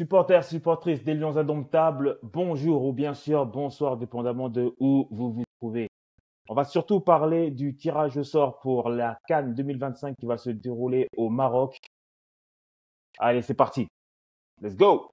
Supporters, supportrices des Lions Indomptables, bonjour ou bien sûr bonsoir, dépendamment de où vous vous trouvez. On va surtout parler du tirage au sort pour la CAN 2025 qui va se dérouler au Maroc. Allez, c'est parti. Let's go!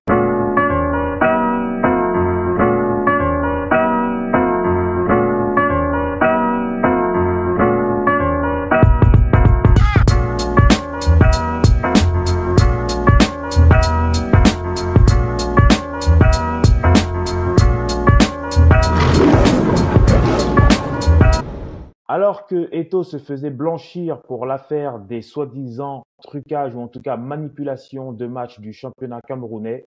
Alors que Eto'o se faisait blanchir pour l'affaire des soi-disant trucages ou en tout cas manipulations de matchs du championnat camerounais,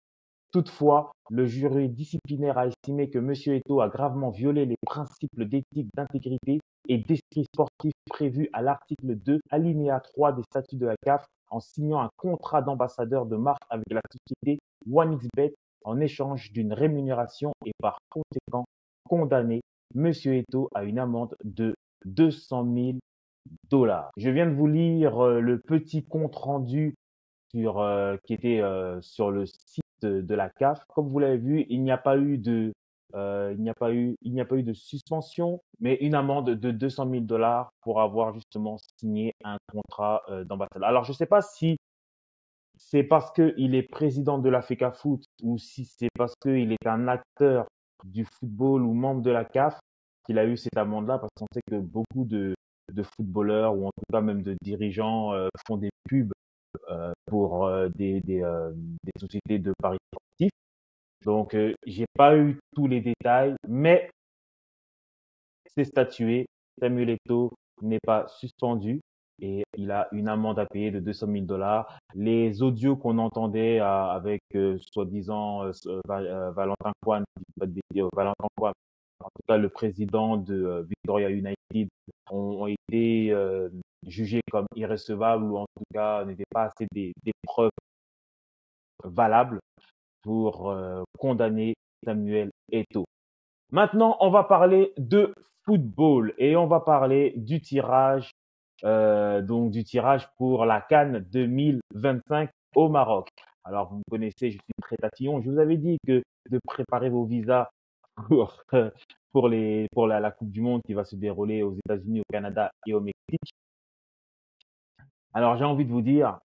toutefois, le jury disciplinaire a estimé que M. Eto'o a gravement violé les principes d'éthique, d'intégrité et d'esprit sportif prévus à l'article 2, alinéa 3 des statuts de la CAF en signant un contrat d'ambassadeur de marque avec la société OneXBet en échange d'une rémunération et par conséquent condamné M. Eto'o à une amende de 200 000 dollars. Je viens de vous lire le petit compte rendu qui était sur le site de la CAF. Comme vous l'avez vu, il n'y a pas eu de suspension, mais une amende de 200 000 dollars pour avoir justement signé un contrat d'ambassadeur. Alors, je ne sais pas si c'est parce qu'il est président de la FECAFOOT ou si c'est parce qu'il est un acteur du football ou membre de la CAF qu'il a eu cette amende-là, parce qu'on sait que beaucoup de footballeurs ou en tout cas même de dirigeants font des pubs pour des sociétés de paris sportifs. Donc, j'ai pas eu tous les détails, mais c'est statué. Samuel Eto'o n'est pas suspendu et il a une amende à payer de 200 000 dollars. Les audios qu'on entendait avec soi-disant Valentin Kwan, Valentin Kwan, en tout cas le président de Victoria United, ont été jugés comme irrecevables ou en tout cas n'étaient pas assez des preuves valables pour condamner Samuel Eto'o. Maintenant, on va parler de football et on va parler du tirage, donc du tirage pour la CAN 2025 au Maroc. Alors, vous me connaissez, je suis très tatillon. Je vous avais dit que de préparer vos visas pour, pour la Coupe du Monde qui va se dérouler aux États-Unis, au Canada et au Mexique. Alors, j'ai envie de vous dire,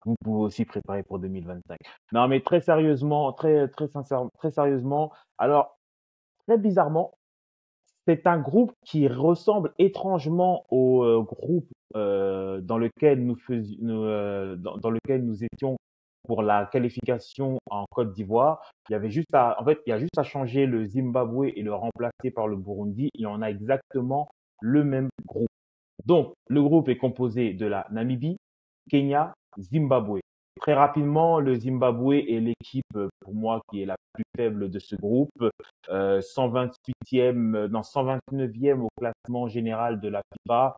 vous pouvez aussi préparer pour 2025. Non, mais très sérieusement, très sincèrement, très sérieusement. Alors, très bizarrement, c'est un groupe qui ressemble étrangement au groupe dans lequel dans lequel nous étions pour la qualification en Côte d'Ivoire. En fait, il y a juste à changer le Zimbabwe et le remplacer par le Burundi et on a exactement le même groupe. Donc, le groupe est composé de la Namibie, Kenya, Zimbabwe. Très rapidement, le Zimbabwe est l'équipe, pour moi, qui est la plus faible de ce groupe. 128e, non, 129e au classement général de la FIFA.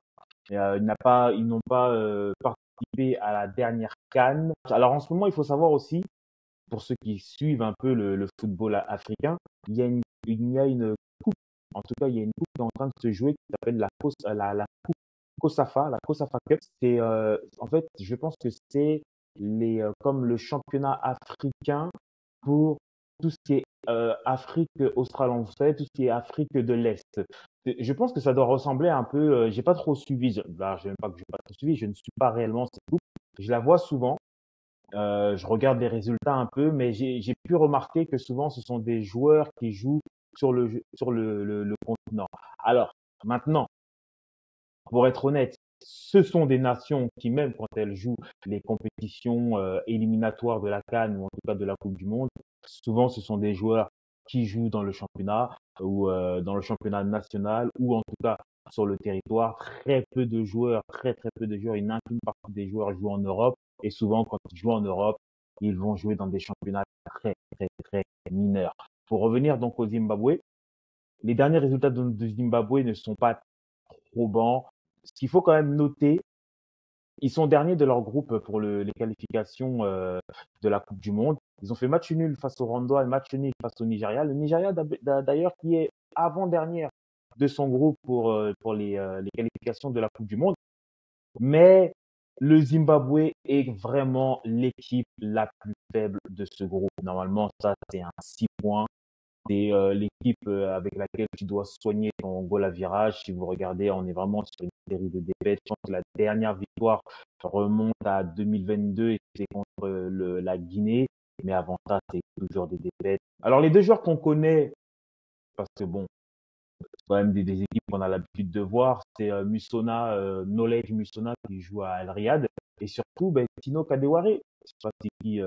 Ils n'ont pas participé à la dernière CAN. Alors, en ce moment, il faut savoir aussi, pour ceux qui suivent un peu le football africain, il y a une coupe. En tout cas, il y a une coupe qui est en train de se jouer qui s'appelle la coupe COSAFA, la COSAFA Cup. C'est en fait, je pense que c'est comme le championnat africain pour tout ce qui est Afrique australe, vous savez, tout ce qui est Afrique de l'Est. Je pense que ça doit ressembler un peu. J'ai pas trop suivi. Je n'aime pas que j'ai pas trop suivi. Je ne suis pas réellement cette coupe. Je la vois souvent. Je regarde les résultats un peu, mais j'ai pu remarquer que souvent ce sont des joueurs qui jouent sur le continent. Alors maintenant, pour être honnête, ce sont des nations qui, même quand elles jouent les compétitions éliminatoires de la CAN ou en tout cas de la Coupe du Monde, souvent ce sont des joueurs qui jouent dans le championnat ou dans le championnat national ou en tout cas sur le territoire. Très peu de joueurs, très peu de joueurs, une infime partie des joueurs jouent en Europe et souvent quand ils jouent en Europe, ils vont jouer dans des championnats très mineurs. Pour revenir donc au Zimbabwe, les derniers résultats de Zimbabwe ne sont pas probants. Ce qu'il faut quand même noter, ils sont derniers de leur groupe pour les qualifications de la Coupe du Monde. Ils ont fait match nul face au Rwanda et match nul face au Nigeria. Le Nigeria d'ailleurs qui est avant-dernière de son groupe pour les qualifications de la Coupe du Monde. Mais le Zimbabwe est vraiment l'équipe la plus faible de ce groupe. Normalement, ça, c'est un 6 points. C'est l'équipe avec laquelle tu dois soigner ton goal à virage. Si vous regardez, on est vraiment sur une série de défaites. Je pense que la dernière victoire remonte à 2022 et c'est contre la Guinée. Mais avant ça, c'est toujours des défaites. Alors, les deux joueurs qu'on connaît, parce que bon, c'est quand même des équipes qu'on a l'habitude de voir, c'est Musona, Knowledge Musona qui joue à Al Riyad et surtout ben, Tino Kadewere. Je sais pas si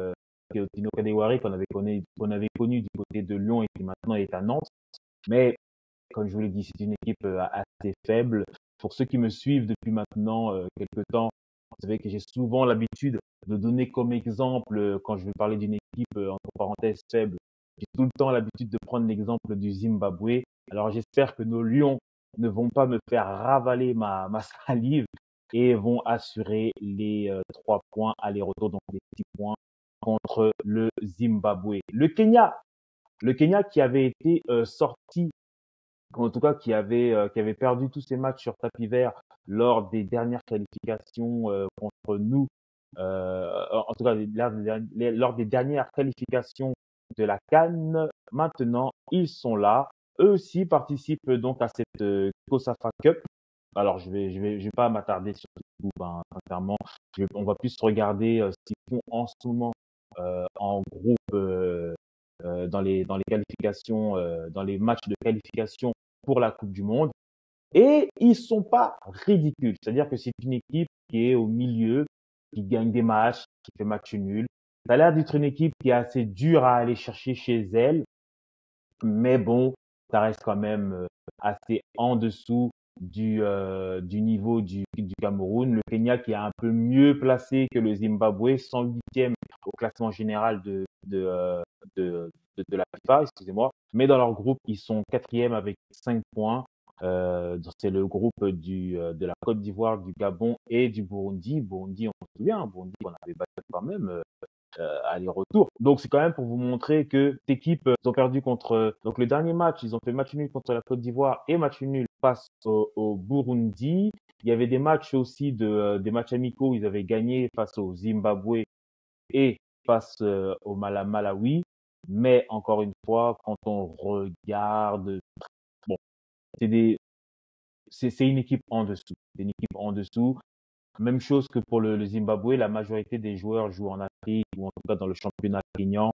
Tino Kadewere qu'on avait connu du côté de Lyon et qui maintenant est à Nantes. Mais comme je vous l'ai dit, c'est une équipe assez faible. Pour ceux qui me suivent depuis maintenant quelques temps, vous savez que j'ai souvent l'habitude de donner comme exemple, quand je veux parler d'une équipe, entre parenthèses, faible, j'ai tout le temps l'habitude de prendre l'exemple du Zimbabwe. Alors j'espère que nos Lions ne vont pas me faire ravaler ma salive et vont assurer les 3 points aller-retour, donc les 6 points contre le Zimbabwe. Le Kenya qui avait été sorti, en tout cas qui avait perdu tous ses matchs sur tapis vert lors des dernières qualifications contre nous, en tout cas lors des dernières qualifications de la CAN. Maintenant, ils sont là. Eux aussi participent donc à cette COSAFA Cup. Alors, je vais pas m'attarder sur ce groupe, hein, sincèrement. On va plus regarder ce qu'ils font en ce moment en groupe dans les qualifications, dans les matchs de qualification pour la Coupe du Monde. Et ils sont pas ridicules. C'est-à-dire que c'est une équipe qui est au milieu, qui gagne des matchs, qui fait match nul. Ça a l'air d'être une équipe qui est assez dure à aller chercher chez elle. Mais bon, ça reste quand même assez en dessous du niveau du Cameroun. Le Kenya qui est un peu mieux placé que le Zimbabwe, 108e au classement général de la FIFA, excusez-moi. Mais dans leur groupe, ils sont 4e avec 5 points. C'est le groupe de la Côte d'Ivoire, du Gabon et du Burundi. Burundi, on se souvient, Burundi, on avait battu quand même aller-retour. Donc c'est quand même pour vous montrer que cette équipe, ils ont perdu contre, donc le dernier match, ils ont fait match nul contre la Côte d'Ivoire et match nul face au Burundi. Il y avait des matchs aussi des matchs amicaux, ils avaient gagné face au Zimbabwe et face au Malawi. Mais encore une fois, quand on regarde, bon, c'est une équipe en dessous. C'est une équipe en dessous. Même chose que pour le Zimbabwe, la majorité des joueurs jouent en Afrique ou en tout cas dans le championnat kényan.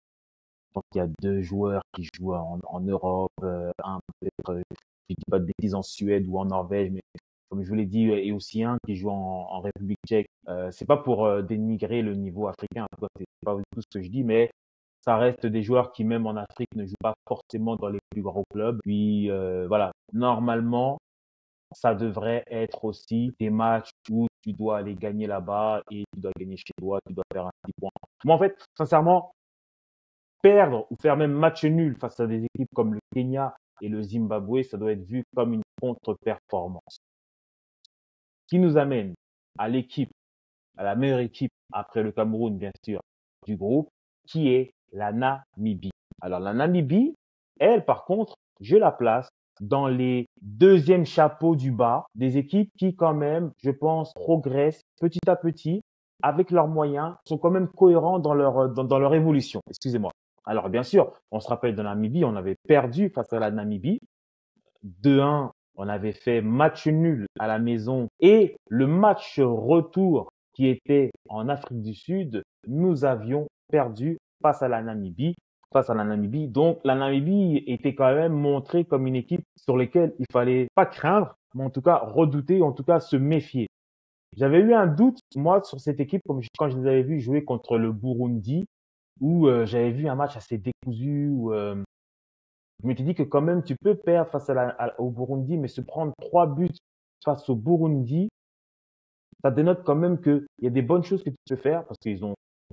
Donc il y a 2 joueurs qui jouent en Europe, un peut-être, je dis pas de bêtises, en Suède ou en Norvège, mais comme je vous l'ai dit, et aussi un qui joue en République tchèque. C'est pas pour dénigrer le niveau africain, en tout cas, c'est pas du tout ce que je dis, mais ça reste des joueurs qui même en Afrique ne jouent pas forcément dans les plus gros clubs. Puis voilà, normalement, ça devrait être aussi des matchs où tu dois aller gagner là-bas et tu dois gagner chez toi, tu dois faire un petit point. Moi, en fait, sincèrement, perdre ou faire même match nul face à des équipes comme le Kenya et le Zimbabwe, ça doit être vu comme une contre-performance. Ce qui nous amène à l'équipe, à la meilleure équipe après le Cameroun, bien sûr, du groupe, qui est la Namibie. Alors, la Namibie, elle, par contre, je la place dans les deuxièmes chapeaux du bas des équipes qui, quand même, je pense, progressent petit à petit avec leurs moyens, sont quand même cohérents dans leur évolution. Excusez-moi. Alors, bien sûr, on se rappelle de la Namibie, on avait perdu face à la Namibie 2-1. On avait fait match nul à la maison et le match retour qui était en Afrique du Sud, nous avions perdu face à la Namibie. Face à la Namibie. Donc, la Namibie était quand même montrée comme une équipe sur laquelle il fallait pas craindre, mais en tout cas redouter, en tout cas se méfier. J'avais eu un doute, moi, sur cette équipe, quand je les avais vus jouer contre le Burundi, où j'avais vu un match assez décousu, où je m'étais dit que quand même tu peux perdre face au Burundi, mais se prendre 3 buts face au Burundi, ça dénote quand même qu'il y a des bonnes choses que tu peux faire parce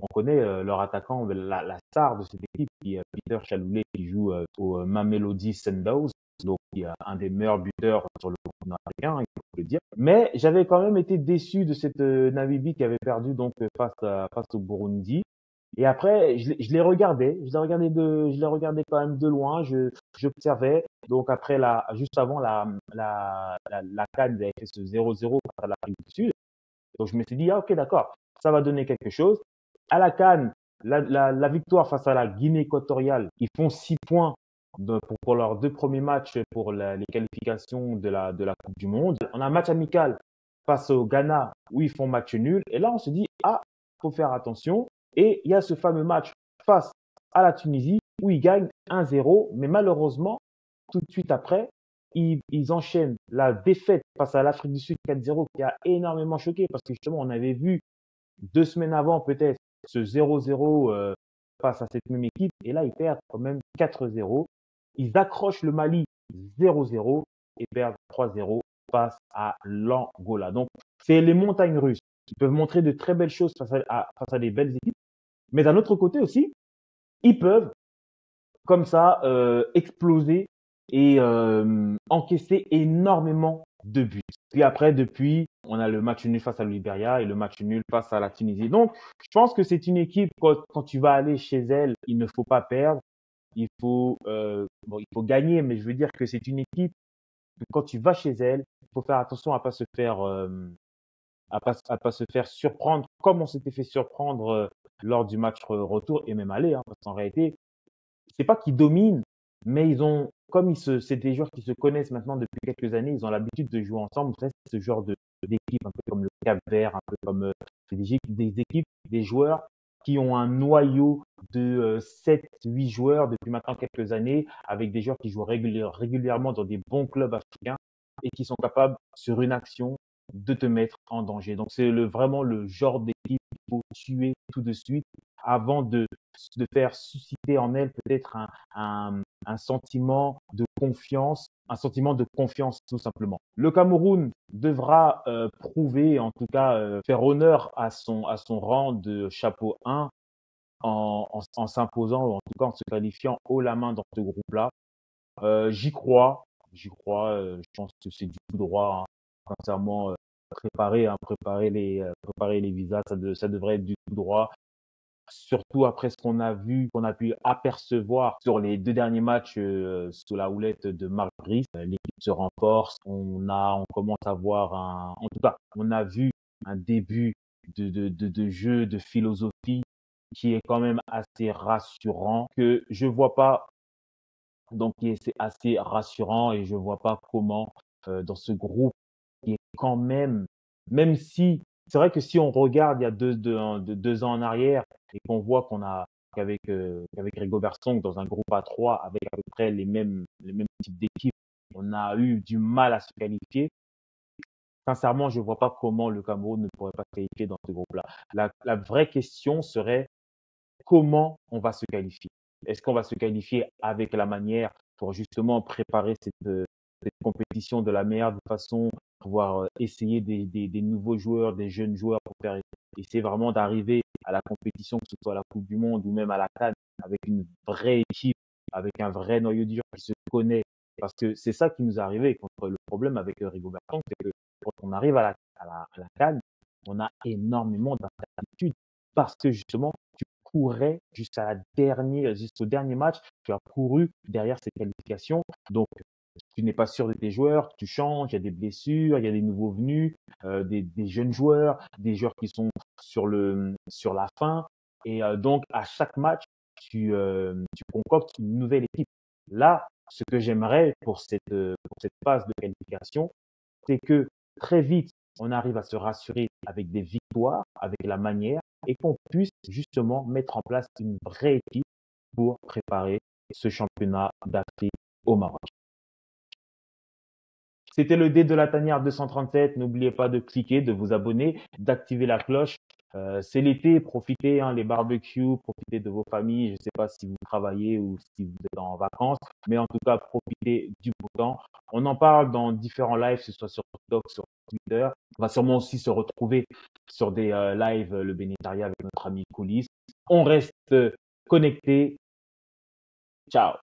on connaît leur attaquant, la star de cette équipe qui est Peter Chaloulet qui joue au Mamelodi Sundowns, donc qui est un des meilleurs buteurs sur le continent africain, il faut le dire. Mais j'avais quand même été déçu de cette Namibie qui avait perdu donc face au Burundi. Et après, je les regardais, je les regardais quand même de loin, j'observais. Donc après juste avant la CAN, ils avaient fait ce 0-0 face à l'Afrique du Sud. Donc, je me suis dit, ah, ok, d'accord, ça va donner quelque chose. À la CAN, la victoire face à la Guinée équatoriale, ils font 6 points pour leurs 2 premiers matchs pour les qualifications de la Coupe du Monde. On a un match amical face au Ghana où ils font match nul. Et là, on se dit, ah, faut faire attention. Et il y a ce fameux match face à la Tunisie où ils gagnent 1-0. Mais malheureusement, tout de suite après, ils enchaînent la défaite face à l'Afrique du Sud 4-0 qui a énormément choqué parce que justement, on avait vu 2 semaines avant peut-être ce 0-0 face à cette même équipe. Et là, ils perdent quand même 4-0. Ils accrochent le Mali 0-0 et perdent 3-0 face à l'Angola. Donc, c'est les montagnes russes qui peuvent montrer de très belles choses face à des belles équipes. Mais d'un autre côté aussi, ils peuvent comme ça exploser et encaisser énormément de buts. Puis après, depuis, on a le match nul face à le Libéria et le match nul face à la Tunisie. Donc, je pense que c'est une équipe, quand tu vas aller chez elle, il ne faut pas perdre. Il faut gagner, mais je veux dire que c'est une équipe que quand tu vas chez elle, il faut faire attention à pas se faire, à pas se faire surprendre comme on s'était fait surprendre lors du match retour et même aller, hein, parce qu'en réalité, c'est pas qu'ils dominent, mais c'est des joueurs qui se connaissent maintenant depuis quelques années, ils ont l'habitude de jouer ensemble. C'est ce genre d'équipe, un peu comme le Cap-Vert, un peu comme des équipes, des joueurs qui ont un noyau de 7-8 joueurs depuis maintenant quelques années, avec des joueurs qui jouent régulièrement dans des bons clubs africains et qui sont capables, sur une action, de te mettre en danger. Donc, c'est vraiment le genre d'équipe qu'il faut tuer tout de suite avant de faire susciter en elle peut-être un sentiment de confiance, un sentiment de confiance tout simplement. Le Cameroun devra prouver, en tout cas faire honneur à son rang de chapeau 1 en s'imposant, ou en tout cas en se qualifiant haut la main dans ce groupe-là. J'y crois, je pense que c'est du tout droit, hein, sincèrement, préparer les visas, ça devrait être du tout droit. Surtout après ce qu'on a vu, qu'on a pu apercevoir sur les 2 derniers matchs sous la houlette de Marc Brice. L'équipe se renforce. On commence à voir en tout cas, on a vu un début de jeu, de philosophie qui est quand même assez rassurant, que je vois pas, donc c'est assez rassurant et je vois pas comment dans ce groupe qui est quand même si c'est vrai que si on regarde il y a 2 ans en arrière et qu'on voit qu'avec Rigobert Song dans un groupe à 3 avec à peu près les mêmes types d'équipes, on a eu du mal à se qualifier. Sincèrement, je vois pas comment le Cameroun ne pourrait pas se qualifier dans ce groupe-là. La vraie question serait comment on va se qualifier. Est-ce qu'on va se qualifier avec la manière pour justement préparer cette compétition de la meilleure façon, pouvoir essayer des nouveaux joueurs, des jeunes joueurs pour essayer vraiment d'arriver à la compétition, que ce soit à la Coupe du Monde ou même à la CAN, avec une vraie équipe, avec un vrai noyau dur qui se connaît. Parce que c'est ça qui nous est arrivé. Le problème avec Rigobert Song, c'est que quand on arrive à la CAN, on a énormément d'incertitudes parce que justement, tu courais jusqu'au dernier match, tu as couru derrière ces qualifications. Donc, tu n'es pas sûr de tes joueurs, tu changes, il y a des blessures, il y a des nouveaux venus, des jeunes joueurs, des joueurs qui sont sur la fin. Et donc, à chaque match, tu concoctes une nouvelle équipe. Là, ce que j'aimerais pour cette phase de qualification, c'est que très vite, on arrive à se rassurer avec des victoires, avec la manière, et qu'on puisse justement mettre en place une vraie équipe pour préparer ce championnat d'Afrique au Maroc. C'était le dé de la tanière 237. N'oubliez pas de cliquer, de vous abonner, d'activer la cloche. C'est l'été, profitez, hein, les barbecues, profitez de vos familles. Je ne sais pas si vous travaillez ou si vous êtes en vacances, mais en tout cas, profitez du beau temps. On en parle dans différents lives, que ce soit sur TikTok, sur Twitter. On va sûrement aussi se retrouver sur des lives, le bénétariat avec notre ami Coulis. On reste connecté. Ciao.